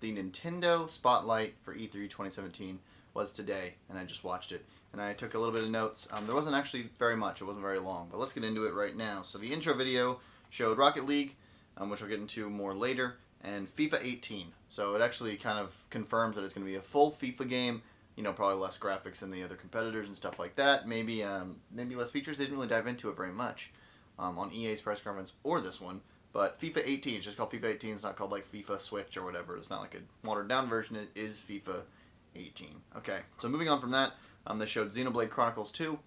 the Nintendo Spotlight for E3 2017 was today, and I just watched it. And I took a little bit of notes. There wasn't actually very much. It wasn't very long, but let's get into it right now. So the intro video showed Rocket League, which I'll get into more later, and FIFA 18. So it actually kind of confirms that it's going to be a full FIFA game. You know, probably less graphics than the other competitors and stuff like that. Maybe less features. They didn't really dive into it very much on EA's press conference or this one. But FIFA 18, it's just called FIFA 18. It's not called like FIFA Switch or whatever. It's not like a watered down version. It is FIFA 18. Okay, so moving on from that, they showed Xenoblade Chronicles 2.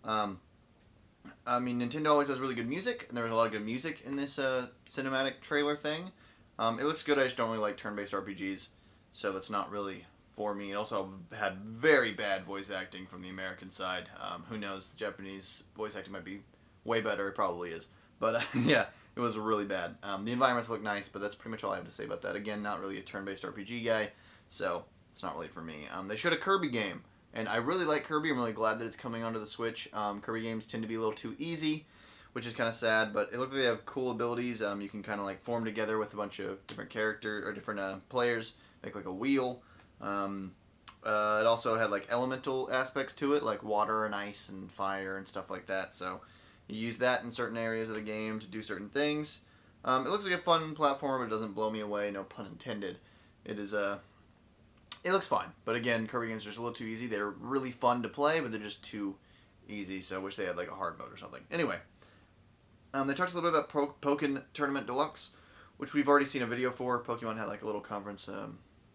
I mean, Nintendo always has really good music, and there was a lot of good music in this cinematic trailer thing. It looks good. I just don't really like turn-based RPGs, so that's not really for me. It also had very bad voice acting from the American side. Who knows? The Japanese voice acting might be way better. It probably is. But yeah, it was really bad. The environments look nice, but that's pretty much all I have to say about that. Again, not really a turn-based RPG guy, so it's not really for me. They showed a Kirby game, and I really like Kirby. I'm really glad that it's coming onto the Switch. Kirby games tend to be a little too easy, which is kind of sad, but it looks like they have cool abilities. You can kind of like form together with a bunch of different different players, make like a wheel. It also had like elemental aspects to it, like water and ice and fire and stuff like that. So you use that in certain areas of the game to do certain things. It looks like a fun platform, but it doesn't blow me away. No pun intended. It looks fine, but again, Kirby games are just a little too easy. They're really fun to play, but they're just too easy. So I wish they had like a hard mode or something. Anyway, they talked a little bit about Pokken Tournament Deluxe, which we've already seen a video for. Pokemon had like a little conference a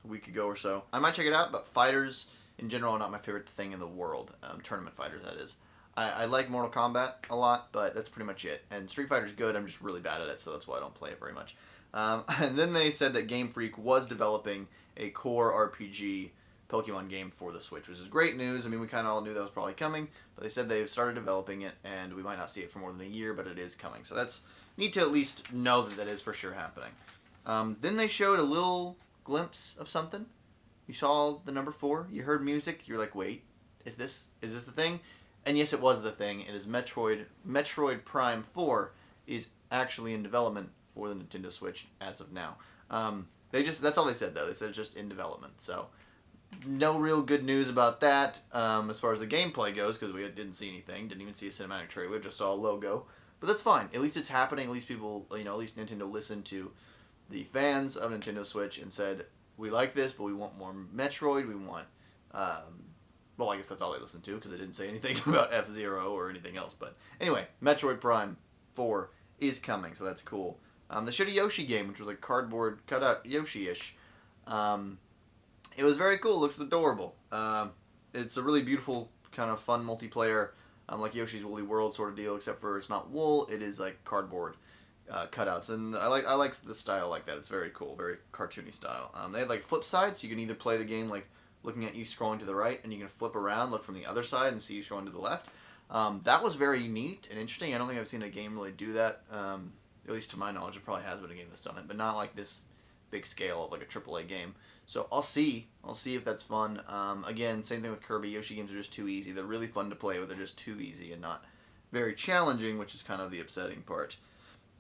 week ago or so. I might check it out, but fighters in general are not my favorite thing in the world. Tournament fighters, that is. I like Mortal Kombat a lot, but that's pretty much it. And Street Fighter's good. I'm just really bad at it, so that's why I don't play it very much. And then they said that Game Freak was developing a core RPG Pokemon game for the Switch, which is great news. I mean, we kind of all knew that was probably coming, but they said they've started developing it, and we might not see it for more than a year, but it is coming. So that's neat to at least know that that is for sure happening. Then they showed a little glimpse of something. You saw the number 4. You heard music. You're like, wait, is this the thing? And yes, it was the thing. It is Metroid Prime 4 is actually in development for the Nintendo Switch as of now. That's all they said though. They said it's just in development. So no real good news about that as far as the gameplay goes, because we didn't see anything. Didn't even see a cinematic trailer. Just saw a logo. But that's fine. At least it's happening. At least people, at least Nintendo listened to the fans of Nintendo Switch and said, we like this, but we want more Metroid. We want, well, I guess that's all they listened to, because they didn't say anything about F-Zero or anything else. But anyway, Metroid Prime 4 is coming, so that's cool. They showed a Yoshi game, which was like cardboard cutout Yoshi-ish. It was very cool. It looks adorable. It's a really beautiful, kind of fun multiplayer, like Yoshi's Woolly World sort of deal, except for it's not wool. It is like cardboard cutouts, and I like the style like that. It's very cool, very cartoony style. They had like flip sides. You can either play the game like looking at you scrolling to the right, and you can flip around, look from the other side, and see you scrolling to the left. That was very neat and interesting. I don't think I've seen a game really do that. At least to my knowledge, it probably has been a game that's done it, but not like this big scale of like a AAA game. So I'll see if that's fun. Again, same thing with Kirby. Yoshi games are just too easy. They're really fun to play, but they're just too easy and not very challenging, which is kind of the upsetting part.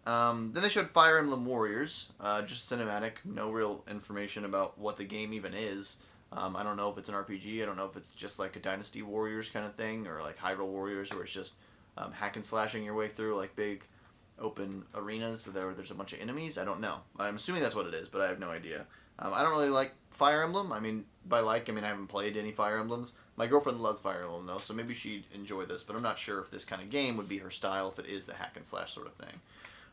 Then they showed Fire Emblem Warriors, just cinematic. No real information about what the game even is. I don't know if it's an RPG. I don't know if it's just like a Dynasty Warriors kind of thing, or like Hyrule Warriors, where it's just hack and slashing your way through like big open arenas where there's a bunch of enemies. I don't know. I'm assuming that's what it is, but I have no idea. I don't really like Fire Emblem. I mean, I haven't played any Fire Emblems. My girlfriend loves Fire Emblem, though, so maybe she'd enjoy this, but I'm not sure if this kind of game would be her style, if it is the hack and slash sort of thing.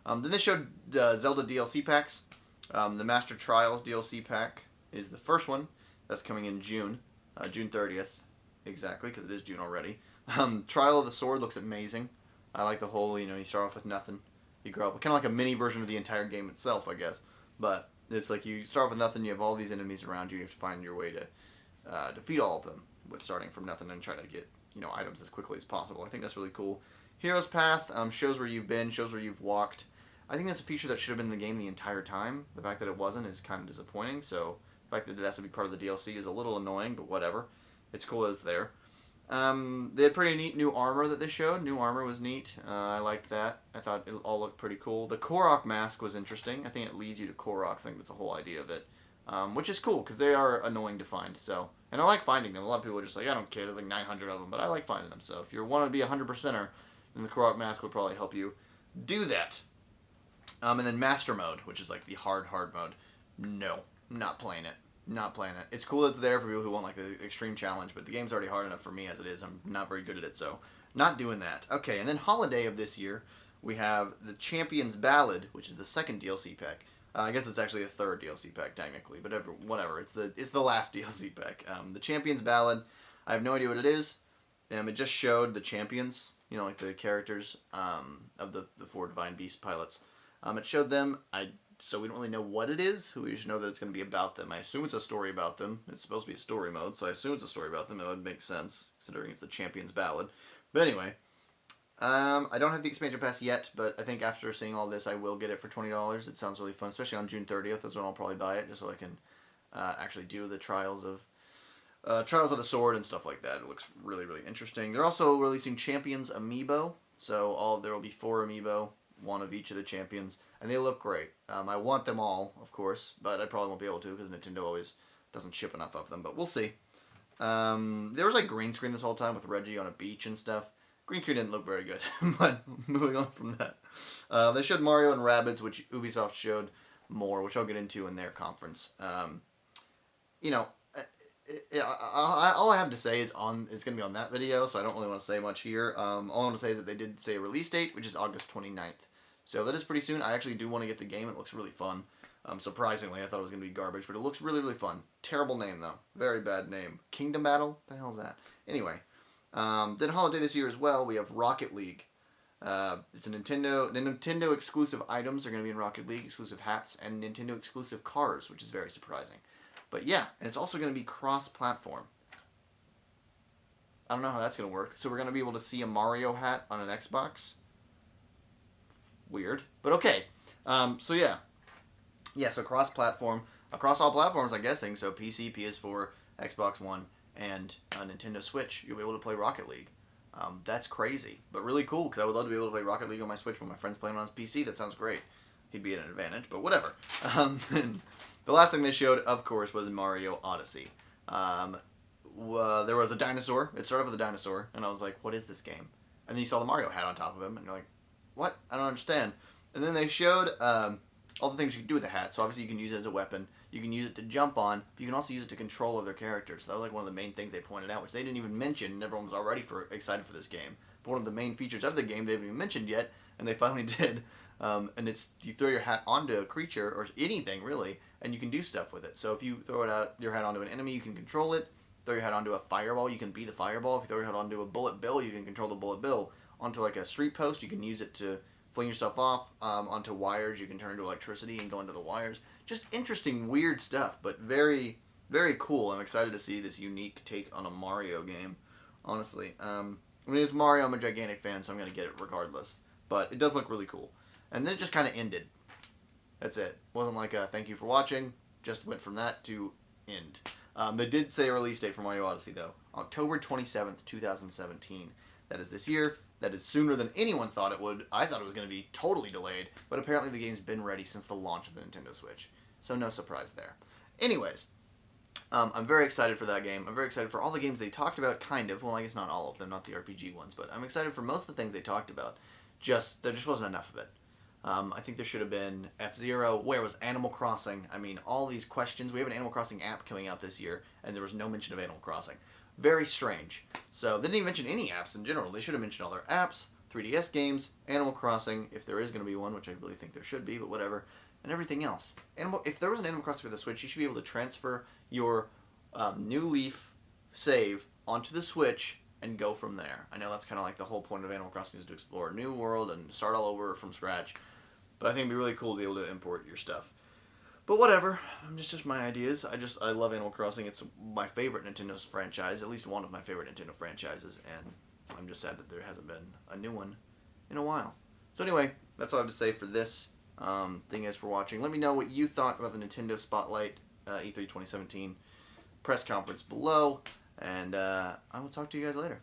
Then they showed Zelda DLC packs. The Master Trials DLC pack is the first one. That's coming in June. June 30th, exactly, because it is June already. Trial of the Sword looks amazing. I like the whole, you start off with nothing. You grow up, kind of like a mini version of the entire game itself, I guess. But it's like you start off with nothing, you have all these enemies around you, you have to find your way to defeat all of them with starting from nothing and try to get, items as quickly as possible. I think that's really cool. Hero's Path shows where you've been, shows where you've walked. I think that's a feature that should have been in the game the entire time. The fact that it wasn't is kind of disappointing, so the fact that it has to be part of the DLC is a little annoying, but whatever. It's cool that it's there. They had pretty neat new armor that they showed. New armor was neat. I liked that. I thought it all looked pretty cool. The Korok mask was interesting. I think it leads you to Koroks. I think that's the whole idea of it. which is cool because they are annoying to find. So, and I like finding them. A lot of people are just like, I don't care, there's like 900 of them, but I like finding them. So if you want to be a 100%er, then the Korok mask would probably help you do that. And then Master Mode, which is like the hard mode. No, not playing it. Not playing it. It's cool that it's there for people who want like the extreme challenge, but the game's already hard enough for me as it is. I'm not very good at it, so not doing that. Okay, and then holiday of this year, we have the Champions Ballad, which is the second DLC pack. I guess it's actually a third DLC pack technically, but whatever. It's the last DLC pack. The Champions Ballad. I have no idea what it is. It just showed the champions, you know, like the characters of the four Divine Beast pilots. It showed them. So we don't really know what it is. We just know that it's going to be about them. I assume it's a story about them. It's supposed to be a story mode, so I assume it's a story about them. It would make sense, considering it's the Champions Ballad. But anyway, I don't have the expansion pass yet, but I think after seeing all this, I will get it for $20. It sounds really fun, especially on June 30th. That's when I'll probably buy it, just so I can actually do the Trials of the Sword and stuff like that. It looks really, really interesting. They're also releasing Champions Amiibo, so there will be 4 Amiibo, one of each of the champions, and they look great. I want them all, of course, but I probably won't be able to because Nintendo always doesn't ship enough of them, but we'll see. There was like green screen this whole time with Reggie on a beach and stuff. Green screen didn't look very good, but moving on from that. They showed Mario and Rabbids, which Ubisoft showed more, which I'll get into in their conference. You know, all I have to say is going to be on that video, so I don't really want to say much here. All I want to say is that they did say a release date, which is August 29th. So that is pretty soon. I actually do want to get the game. It looks really fun. Surprisingly, I thought it was going to be garbage, but it looks really, really fun. Terrible name, though. Very bad name. Kingdom Battle? The hell's that? Anyway, then holiday this year as well, we have Rocket League. It's a Nintendo exclusive items are going to be in Rocket League, exclusive hats, and Nintendo exclusive cars, which is very surprising. But yeah, and it's also going to be cross-platform. I don't know how that's going to work. So we're going to be able to see a Mario hat on an Xbox. Weird, but okay. So yeah. Yeah, so cross-platform. Across all platforms, I'm guessing. So PC, PS4, Xbox One, and Nintendo Switch. You'll be able to play Rocket League. That's crazy, but really cool, because I would love to be able to play Rocket League on my Switch when my friend's playing on his PC. That sounds great. He'd be at an advantage, but whatever. The last thing they showed, of course, was Mario Odyssey. There was a dinosaur. It started with a dinosaur, and I was like, what is this game? And then you saw the Mario hat on top of him, and you're like, what? I don't understand. And then they showed all the things you can do with the hat. So obviously you can use it as a weapon. You can use it to jump on, but you can also use it to control other characters. So that was like one of the main things they pointed out, which they didn't even mention, and everyone was already excited for this game. But one of the main features of the game they haven't even mentioned yet, and they finally did. And it's you throw your hat onto a creature, or anything really, and you can do stuff with it. So if you throw your hat onto an enemy, you can control it. Throw your hat onto a fireball, you can be the fireball. If you throw your hat onto a bullet bill, you can control the bullet bill. Onto like a street post, you can use it to fling yourself off. Onto wires, you can turn into electricity and go into the wires. Just interesting, weird stuff, but very, very cool. I'm excited to see this unique take on a Mario game, honestly. I mean, it's Mario, I'm a gigantic fan, so I'm going to get it regardless. But it does look really cool. And then it just kind of ended. That's it. Wasn't like a thank you for watching. Just went from that to end. They did say a release date for Mario Odyssey, though. October 27th, 2017. That is this year. That is sooner than anyone thought it would. I thought it was going to be totally delayed, but apparently the game's been ready since the launch of the Nintendo Switch. So no surprise there. Anyways, I'm very excited for that game. I'm very excited for all the games they talked about, kind of. Well, I guess not all of them, not the RPG ones, but I'm excited for most of the things they talked about. There just wasn't enough of it. I think there should have been F-Zero. Where was Animal Crossing? I mean, all these questions. We have an Animal Crossing app coming out this year, and there was no mention of Animal Crossing. Very strange. So they didn't even mention any apps in general. They should have mentioned all their apps, 3DS games, Animal Crossing, if there is going to be one, which I really think there should be, but whatever, and everything else. If there was an Animal Crossing for the Switch, you should be able to transfer your New Leaf save onto the Switch and go from there. I know that's kind of like the whole point of Animal Crossing is to explore a new world and start all over from scratch. But I think it'd be really cool to be able to import your stuff. But whatever, it's just my ideas. I love Animal Crossing. It's my favorite Nintendo franchise, at least one of my favorite Nintendo franchises, and I'm just sad that there hasn't been a new one in a while. So anyway, that's all I have to say for this. Thank you guys for watching. Let me know what you thought about the Nintendo Spotlight E3 2017 press conference below, and I will talk to you guys later.